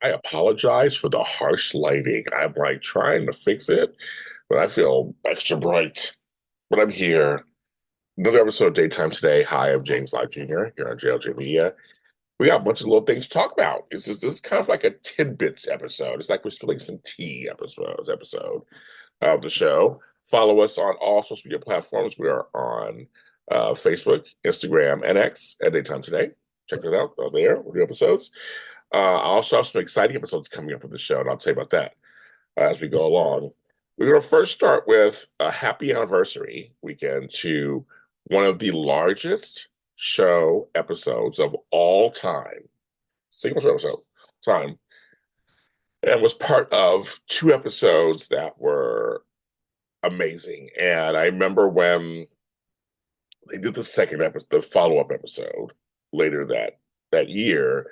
I apologize for the harsh lighting. I'm like trying to fix it, but I feel extra bright. But I'm here. Another episode of Daytime Today. Hi, I'm James Lott Jr. here on JLJ Media. We got a bunch of little things to talk about. This is kind of like a tidbits episode. It's like we're spilling some tea episode of the show. Follow us on all social media platforms. We are on Facebook, Instagram, and X at Daytime Today. Check that out. There, new episodes. I also have some exciting episodes coming up in the show, and I'll tell you about that as we go along. We're going to first start with a happy anniversary weekend to one of the largest show episodes of all time, single show episode time, and was part of two episodes that were amazing. And I remember when they did the second episode, the follow-up episode later that year,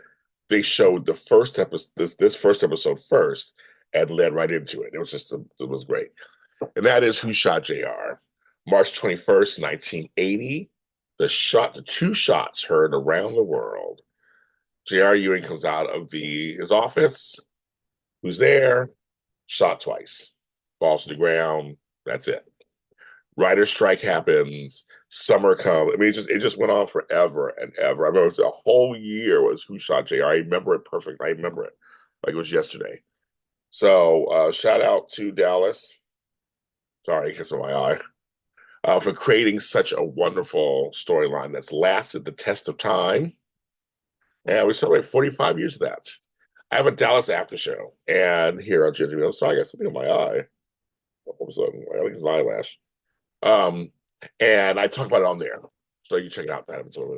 they showed the first episode, this first episode first, and led right into it. It was great, and that is Who Shot JR. March 21st, 1980. The two shots heard around the world. J.R. Ewing comes out of his office. Who's there? Shot twice. Falls to the ground. That's it. Writer's strike happens. Summer comes. I mean, it just went on forever and ever. I remember the whole year was Who Shot JR. I remember it perfect. I remember it like it was yesterday. So shout out to Dallas. Sorry, kiss on my eye. For creating such a wonderful storyline that's lasted the test of time. And we celebrate 45 years of that. I have a Dallas after show, and here on Ginger, so I got something on my eye. All of a sudden, I think it's an eyelash. Um, and I talk about it on there, so you check it out. That it's over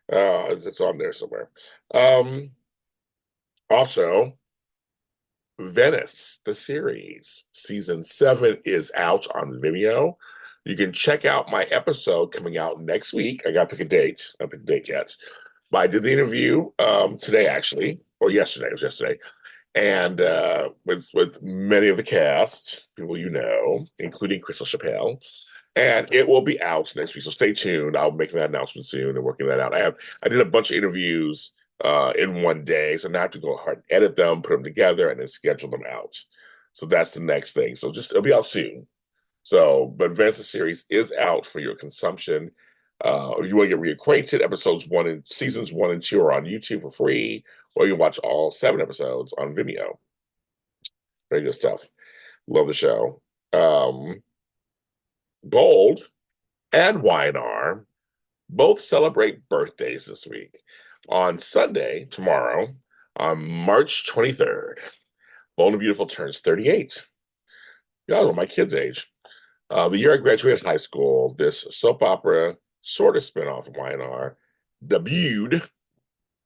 there. It's on there somewhere. Um, Also, Venice, the series, season 7 is out on Vimeo. You can check out my episode coming out next week. I got to pick a date. I haven't picked a date yet. But I did the interview today, actually, or yesterday. It was yesterday, and with many of the cast, people you know, including Crystal Chappelle. And it will be out next week, so stay tuned. I'll make that announcement soon and working that out. I did a bunch of interviews in one day, so now I have to go hard and edit them, put them together, and then schedule them out. So that's the next thing. So just it'll be out soon. So, but Vanessa series is out for your consumption. If you want to get reacquainted, seasons 1 and 2 are on YouTube for free, or you can watch all 7 episodes on Vimeo. Very good stuff. Love the show. Um, Bold and YNR both celebrate birthdays this week. On Sunday, tomorrow, on March 23rd, Bold and Beautiful turns 38. Y'all know my kid's age. The year I graduated high school, this soap opera sort of spinoff of YNR debuted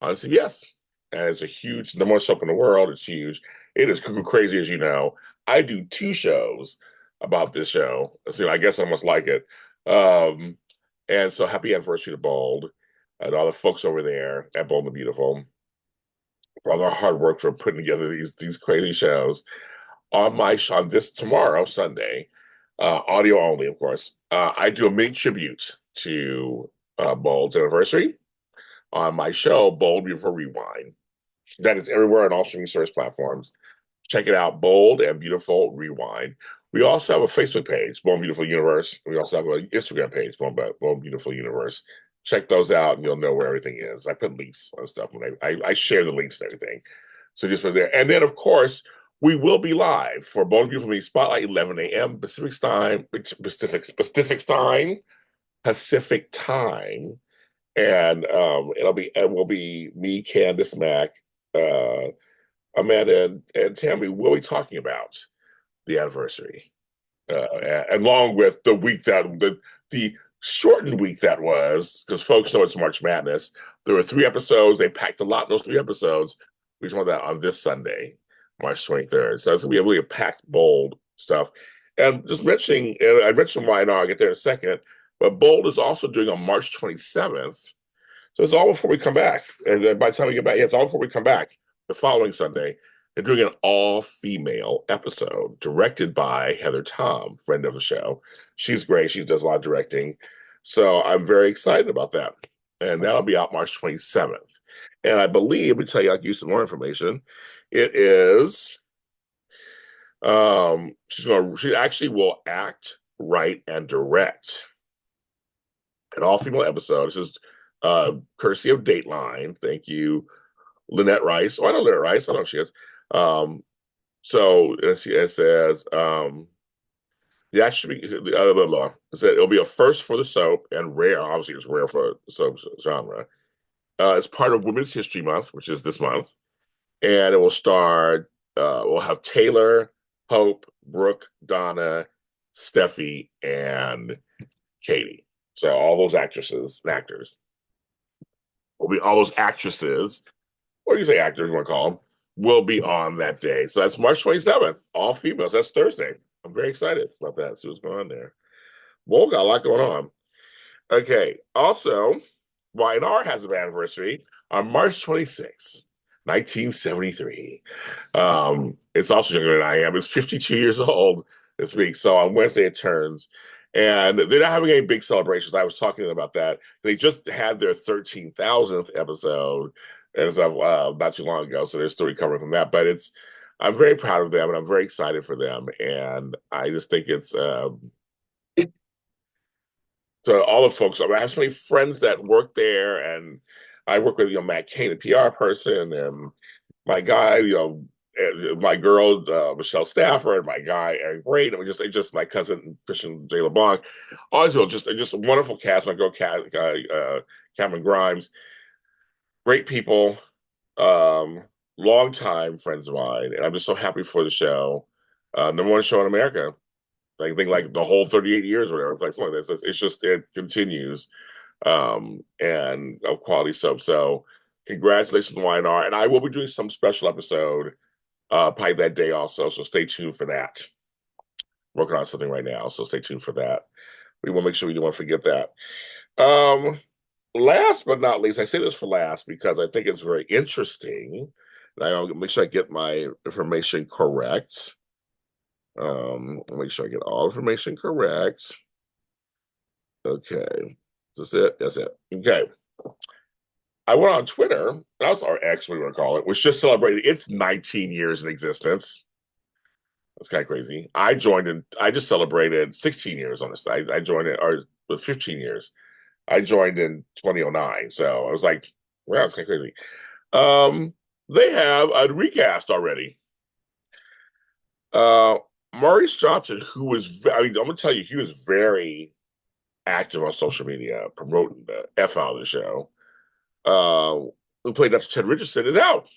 on CBS. And it's a huge, number one soap in the world. It's huge. It is cuckoo crazy, as you know. I do 2 shows about this show. So I guess I must like it. Um, and so happy anniversary to Bold and all the folks over there at Bold and Beautiful for all their hard work for putting together these crazy shows. On this tomorrow, Sunday, audio only, of course, I do a mini tribute to Bold's anniversary on my show, Bold Beautiful Rewind. That is everywhere on all streaming service platforms. Check it out, Bold and Beautiful Rewind. We also have a Facebook page, Bold and Beautiful Universe. We also have an Instagram page, Bold and Beautiful Universe. Check those out, and you'll know where everything is. I put links on stuff when I share the links and everything. So just put it there. And then, of course, we will be live for Bold and Beautiful Me Spotlight, 11 a.m. Pacific time. And it will be me, Candace Mack, uh, Amanda, and Tammy. Will be talking about the anniversary, along with the week the shortened week that was, because folks know it's March Madness. There were 3 episodes. They packed a lot in those 3 episodes. We talk about that on this Sunday, March 23rd. So it's gonna be a really packed, bold stuff. And just mentioning, and I mentioned why now. I'll get there in a second. But Bold is also doing on March 27th. So it's all before we come back. And then by the time we get back, yeah, it's all before we come back the following Sunday. They're doing an all-female episode directed by Heather Tom, friend of the show. She's great. She does a lot of directing. So I'm very excited about that. and that'll be out March 27th. And I believe, let me tell you, I'll give you some more information. It is she actually will act, write, and direct an all-female episode. This is courtesy of Dateline. Thank you, Lynette Rice. Oh, I know Lynette Rice. I know who she is. So it says the actually blah, blah, blah. It said it'll be a first for the soap and rare. Obviously, it's rare for the soap genre. It's part of Women's History Month, which is this month, and it will star. We'll have Taylor, Hope, Brooke, Donna, Steffi, and Katie. So all those actresses and actors will be all those actresses, or you say actors, you want to call them, will be on that day. So that's March 27th, all females. That's Thursday. I'm very excited about that. See what's going on there. Well, got a lot going on. Okay. Also, YNR has an anniversary on March 26th, 1973. It's also younger than I am. It's 52 years old this week. So on Wednesday it turns. And they're not having any big celebrations. I was talking to them about that. They just had their 13,000th episode as of not too long ago. So they're still recovering from that. But I'm very proud of them and I'm very excited for them. And I just think it's to all the folks. I have so many friends that work there, and I work with Matt Kane, a PR person, and my guy, my girl Michelle Stafford, and my guy Eric Braid, and just my cousin Christian J. LeBlanc. Always just a wonderful cast. My girl Cameron Grimes, great people, long time friends of mine, and I'm just so happy for the show. Number one show in America. I think like the whole 38 years or whatever, like something like this. It's just it continues, and of quality soap. So congratulations, YNR. And I will be doing some special episode probably that day also. So stay tuned for that. Working on something right now, so stay tuned for that. We will make sure we don't want to forget that. Last but not least, I say this for last because I think it's very interesting. And I'll make sure I get my information correct. Make sure I get all information correct. Okay. Is this it? That's it. Okay. I went on Twitter, that was our X, we want to call it, which just celebrated its 19 years in existence. That's kind of crazy. I just celebrated 16 years on this. I joined it, or 15 years. I joined in 2009. So I was like, wow, that's kind of crazy. They have a recast already. Maurice Johnson, I'm going to tell you, he was very active on social media, promoting the F out of the show. Who played Dr. Ted Richardson, is out.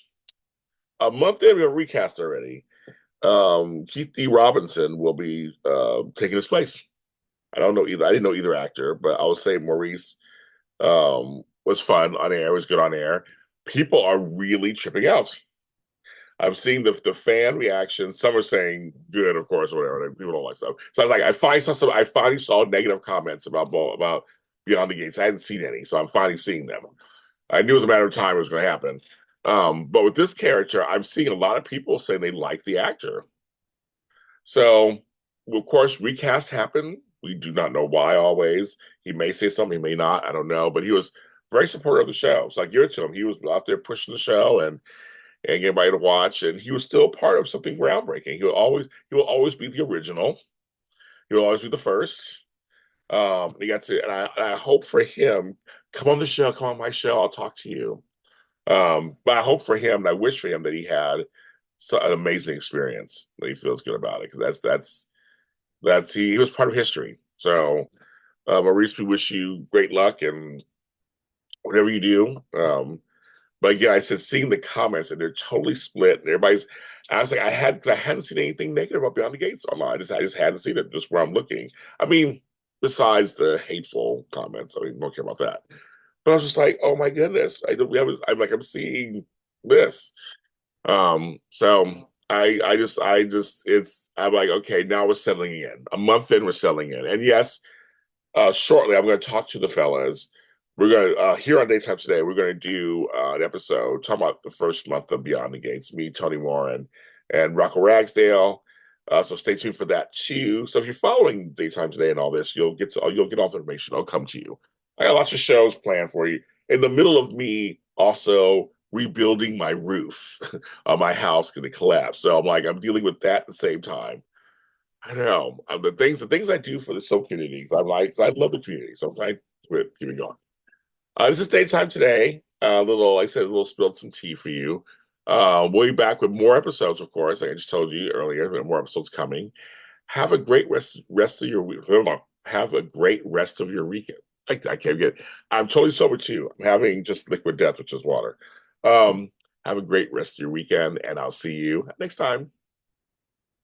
A month in, we have a recast already. Keith D. Robinson will be taking his place. I don't know either. I didn't know either actor, but I would say Maurice was fun on air, was good on air. People are really tripping out. I'm seeing the fan reactions. Some are saying good, of course, or whatever. People don't like stuff. So I was like, I finally saw negative comments about Beyond the Gates. I hadn't seen any, so I'm finally seeing them. I knew it was a matter of time it was going to happen. But with this character, I'm seeing a lot of people saying they like the actor. So, of course, recast happened. We do not know why always. He may say something, he may not. I don't know. But he was very supportive of the show. So I give it to him. He was out there pushing the show and getting everybody to watch. And he was still part of something groundbreaking. He will always be the original. He will always be the first. He got to, and I hope for him, come on the show, come on my show, I'll talk to you. But I hope for him, and I wish for him that he had an amazing experience, that he feels good about it, because he was part of history. So, Maurice, we wish you great luck and whatever you do. But again, I said seeing the comments and they're totally split, and I was like, I hadn't seen anything negative about Beyond the Gates online. I just hadn't seen it just where I'm looking. I mean, besides the hateful comments, I mean, don't care about that. But I was just like, oh my goodness, I'm seeing this. So I'm like, okay, now we're settling in. A month in, we're settling in, and yes, shortly I'm going to talk to the fellas. We're going to here on Daytime Today. We're going to do an episode talking about the first month of Beyond the Gates. Me, Tony Moore, and Rocco Ragsdale. So stay tuned for that too. So if you're following Daytime Today and all this, you'll get all the information. I'll come to you. I got lots of shows planned for you. in the middle of me also rebuilding my roof on my house because it collapsed. So I'm like, I'm dealing with that at the same time. I don't know. The things I do for the soap communities, I'm like, I love the community. So I'm trying to keep it going. This is daytime today. A little, like I said, a little spilled some tea for you. We'll be back with more episodes, of course. Like I just told you earlier, there are more episodes coming. Have a great rest of your week. Hold on. Have a great rest of your weekend. I can't get. I'm totally sober too. I'm having just liquid death, which is water. Have a great rest of your weekend, and I'll see you next time.